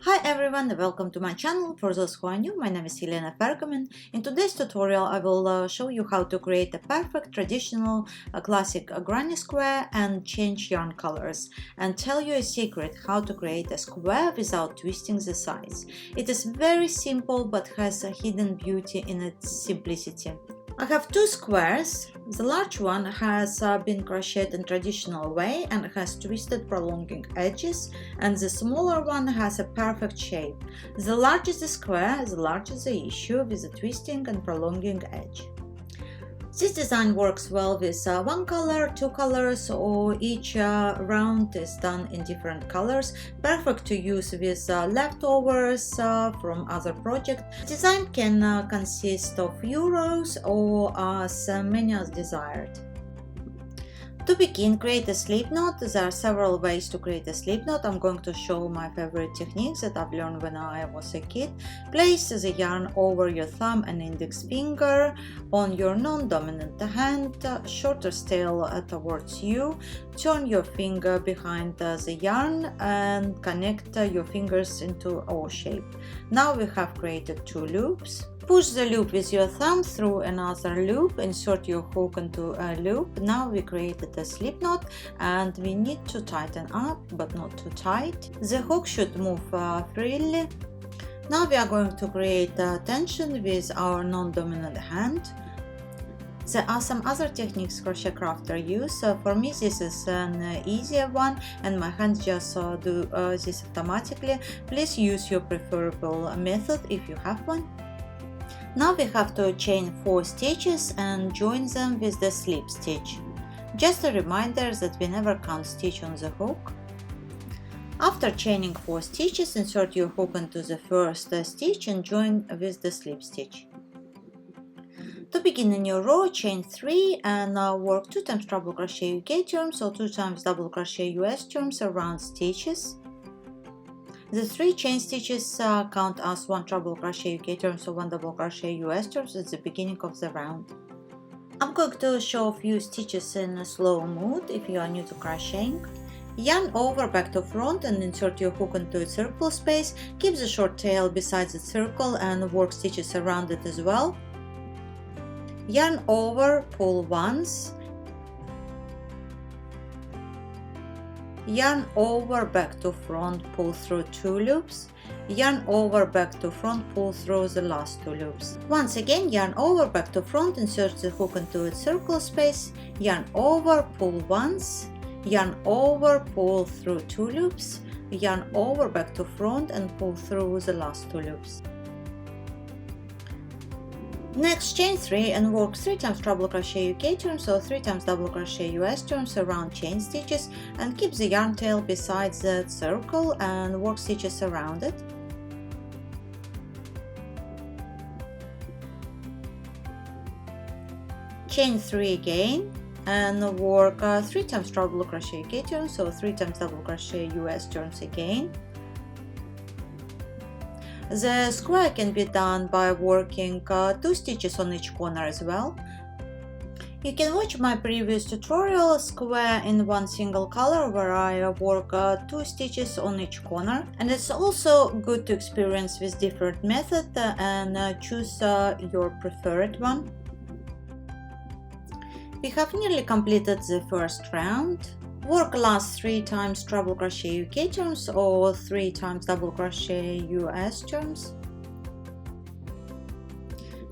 Hi everyone, welcome to my channel. For those who are new, my name is Elena Pergamin. In today's tutorial I will show you how to create a perfect traditional classic granny square and change yarn colors, and tell you a secret how to create a square without twisting the sides. It is very simple but has a hidden beauty in its simplicity. I have two squares. The large one has been crocheted in traditional way and has twisted prolonging edges, and the smaller one has a perfect shape. The larger the square, the larger the issue with the twisting and prolonging edge. This design works well with one color, two colors, or each round is done in different colors. Perfect to use with leftovers from other projects. Design can consist of few rows or as many as desired. To begin, create a slip knot. There are several ways to create a slip knot. I'm going to show my favorite techniques that I've learned when I was a kid. Place the yarn over your thumb and index finger on your non-dominant hand, shortest tail towards you. Turn your finger behind the yarn and connect your fingers into O shape. Now we have created two loops. Push the loop with your thumb through another loop, insert your hook into a loop. Now we created a slip knot and we need to tighten up but not too tight. The hook should move freely. Now we are going to create tension with our non-dominant hand. There are some other techniques Crochet Crafter use. For me this is an easier one and my hands just do this automatically. Please use your preferable method if you have one. Now we have to chain 4 stitches and join them with the slip stitch. Just a reminder that we never count stitch on the hook. After chaining 4 stitches, insert your hook into the first stitch and join with the slip stitch. To begin a new row, chain 3 and work 2 times treble crochet UK turns or 2 times double crochet US turns around stitches. The 3 chain stitches count as 1 treble crochet UK turns or 1 double crochet US turns at the beginning of the round. I'm going to show a few stitches in a slow mode if you are new to crocheting. Yarn over back to front and insert your hook into its circle space. Keep the short tail beside the circle and work stitches around it as well. Yarn over, pull once. Yarn over back to front, pull through 2 loops. Yarn over back to front, pull through the last 2 loops. Once again, yarn over back to front, insert the hook into its circle space. Yarn over, pull once. Yarn over, pull through 2 loops. Yarn over back to front and pull through the last 2 loops. Next, chain 3 and work 3 times treble crochet UK turns or 3 times double crochet US turns around chain stitches and keep the yarn tail beside the circle and work stitches around it. Chain 3 again and work 3 times treble crochet UK turns or 3 times double crochet US turns again. The square can be done by working 2 stitches on each corner as well. You can watch my previous tutorial square in one single color where I work 2 stitches on each corner, and it's also good to experience with different methods and choose your preferred one. We have nearly completed the first round. Work last 3 times treble crochet UK turns or 3 times double crochet US turns.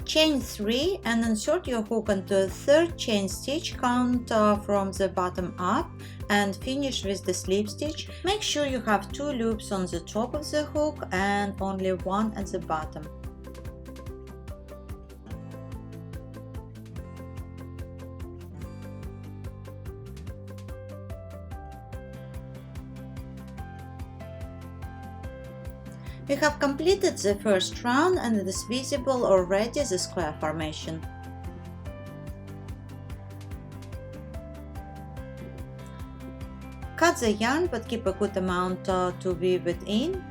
Chain 3 and insert your hook into the 3rd chain stitch, count from the bottom up and finish with the slip stitch. Make sure you have 2 loops on the top of the hook and only 1 at the bottom. We have completed the first round and it is visible already the square formation. Cut the yarn but keep a good amount to weave it in.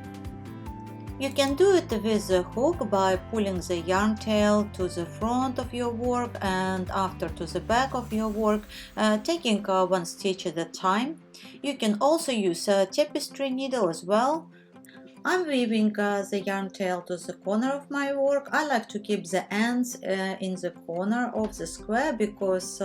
You can do it with the hook by pulling the yarn tail to the front of your work and after to the back of your work, taking 1 stitch at a time. You can also use a tapestry needle as well. I'm weaving the yarn tail to the corner of my work. I like to keep the ends in the corner of the square because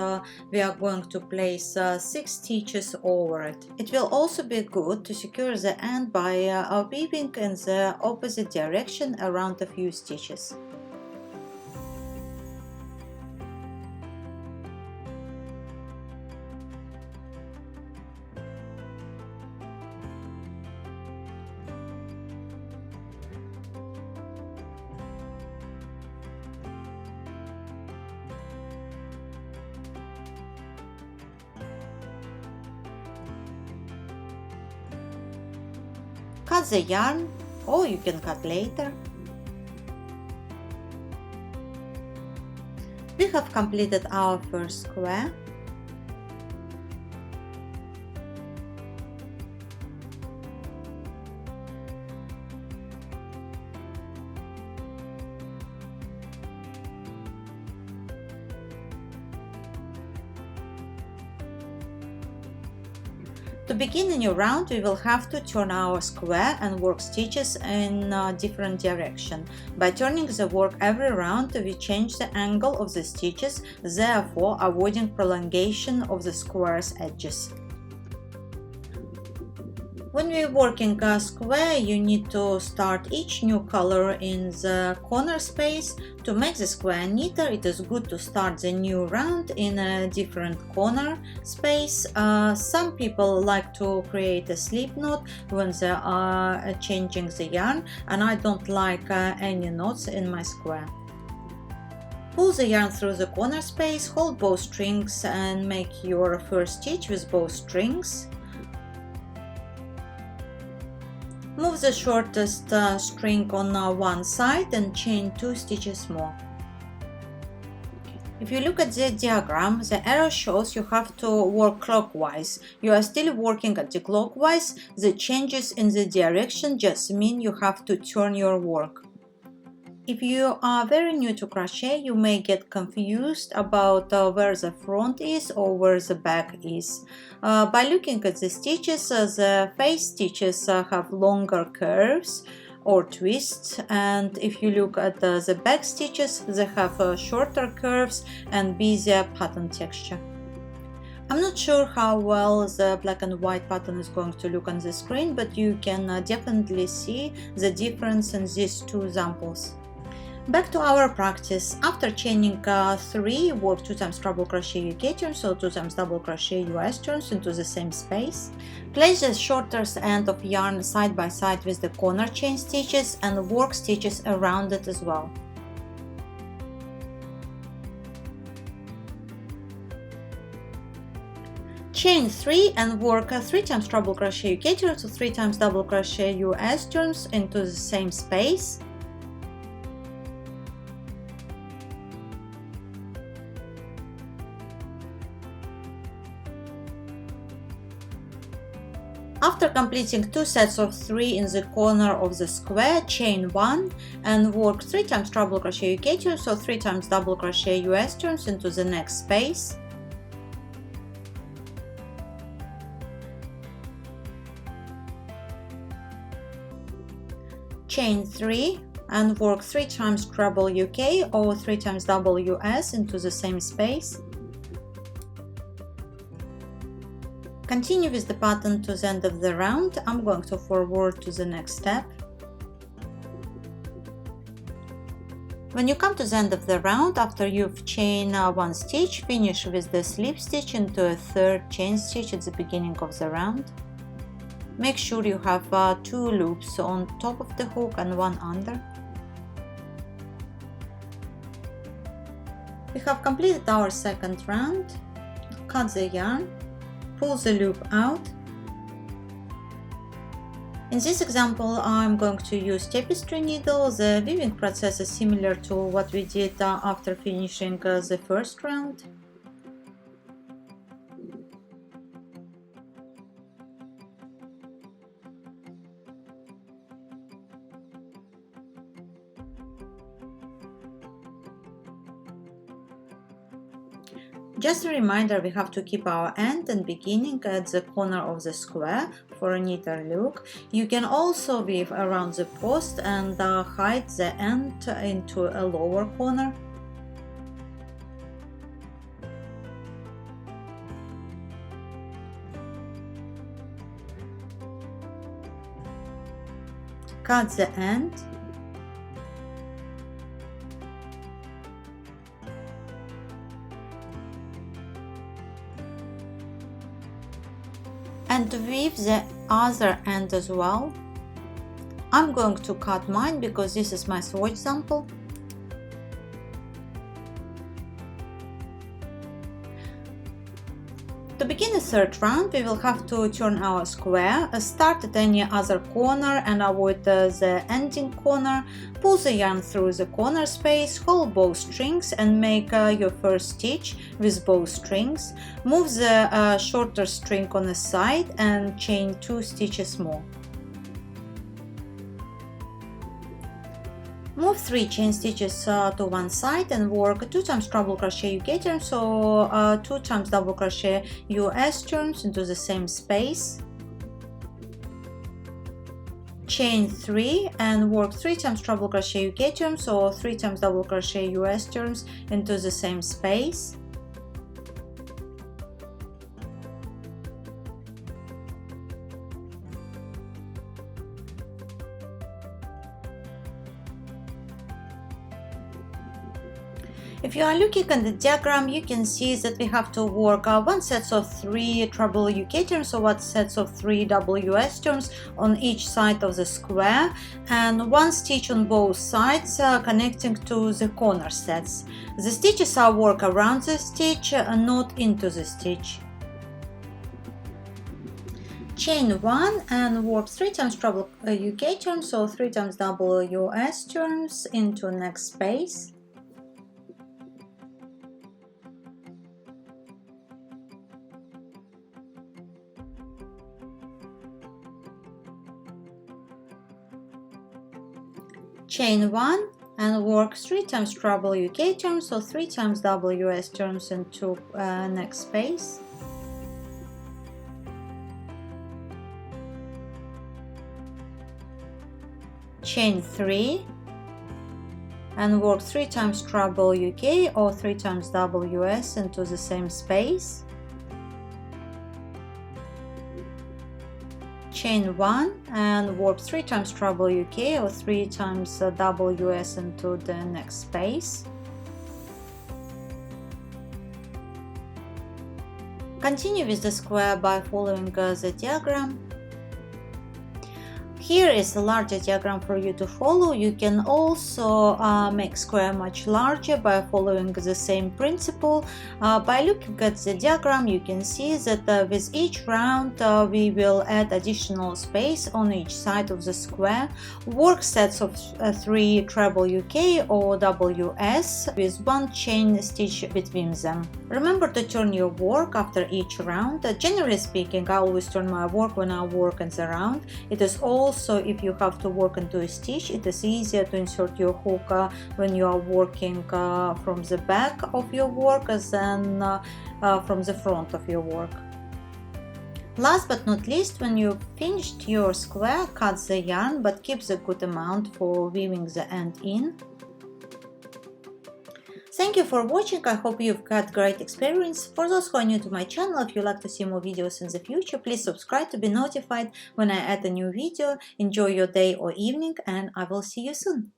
we are going to place 6 stitches over it. It will also be good to secure the end by weaving in the opposite direction around a few stitches. Cut the yarn, or you can cut later. We have completed our first square. To begin a new round, we will have to turn our square and work stitches in a different direction. By turning the work every round, we change the angle of the stitches, therefore avoiding prolongation of the square's edges. When we're working a square, you need to start each new color in the corner space. To make the square neater, it is good to start the new round in a different corner space. Some people like to create a slip knot when they are changing the yarn, and I don't like any knots in my square. Pull the yarn through the corner space, hold both strings and make your first stitch with both strings. Move the shortest string on one side and chain 2 stitches more. If you look at the diagram, the arrow shows you have to work clockwise. You are still working anti-clockwise. The changes in the direction just mean you have to turn your work. If you are very new to crochet, you may get confused about where the front is or where the back is. By looking at the stitches, the face stitches have longer curves or twists, and if you look at the back stitches, they have shorter curves and busier pattern texture. I'm not sure how well the black and white pattern is going to look on the screen, but you can definitely see the difference in these two examples. Back to our practice. After chaining 3, work 2 times treble crochet UK turns or 2 times double crochet US turns into the same space. Place the shortest end of yarn side by side with the corner chain stitches and work stitches around it as well. Chain 3 and work 3 times treble crochet UK turns or 3 times double crochet US turns into the same space. After completing 2 sets of 3 in the corner of the square, chain 1 and work 3 times treble crochet UK turns or 3 times double crochet US turns into the next space. Chain 3 and work 3 times treble UK or 3 times double US into the same space. Continue with the pattern to the end of the round. I'm going to forward to the next step. When you come to the end of the round, after you've chained 1 stitch, finish with the slip stitch into a 3rd chain stitch at the beginning of the round. Make sure you have 2 loops on top of the hook and 1 under. We have completed our 2nd round. Cut the yarn. Pull the loop out. In this example, I'm going to use tapestry needle. The weaving process is similar to what we did after finishing the first round. Just a reminder, we have to keep our end and beginning at the corner of the square. for a neater look. You can also weave around the post and hide the end into a lower corner. Cut the end. And weave the other end as well. I'm going to cut mine because this is my swatch sample. To begin the third round, we will have to turn our square, start at any other corner and avoid the ending corner, pull the yarn through the corner space, hold both strings and make your first stitch with both strings. Move the shorter string on the side and chain 2 stitches more. Move 3 chain stitches to one side and work 2 times treble crochet UK turns, so 2 times double crochet US turns into the same space. Chain 3 and work 3 times treble crochet UK turns, or 3 times double crochet US turns into the same space. If you are looking at the diagram, you can see that we have to work 1 set of 3 treble UK turns, or 1 set of 3 double US turns on each side of the square, and 1 stitch on both sides connecting to the corner sets. The stitches are work around the stitch, not into the stitch. Chain 1 and work 3 times treble UK turns, so 3 times double US turns into next space. Chain 1 and work 3 times treble UK turns, so 3 times double US turns into next space. Chain 3 and work 3 times treble UK or 3 times double US into the same space. Chain 1 and work 3 times treble UK or 3 times double US into the next space. Continue with the square by following the diagram. Here is a larger diagram for you to follow. You can also make square much larger by following the same principle. By looking at the diagram, you can see that with each round we will add additional space on each side of the square. Work sets of 3 treble UK or WS with 1 chain stitch between them. Remember to turn your work after each round. Generally speaking, I always turn my work when I work in the round. It is also, if you have to work into a stitch, it is easier to insert your hook when you are working from the back of your work than from the front of your work. Last but not least, when you've finished your square, cut the yarn, but keep the good amount for weaving the end in. Thank you for watching. I hope you've got great experience. For those who are new to my channel, if you'd like to see more videos in the future, please subscribe to be notified when I add a new video. Enjoy your day or evening, and I will see you soon.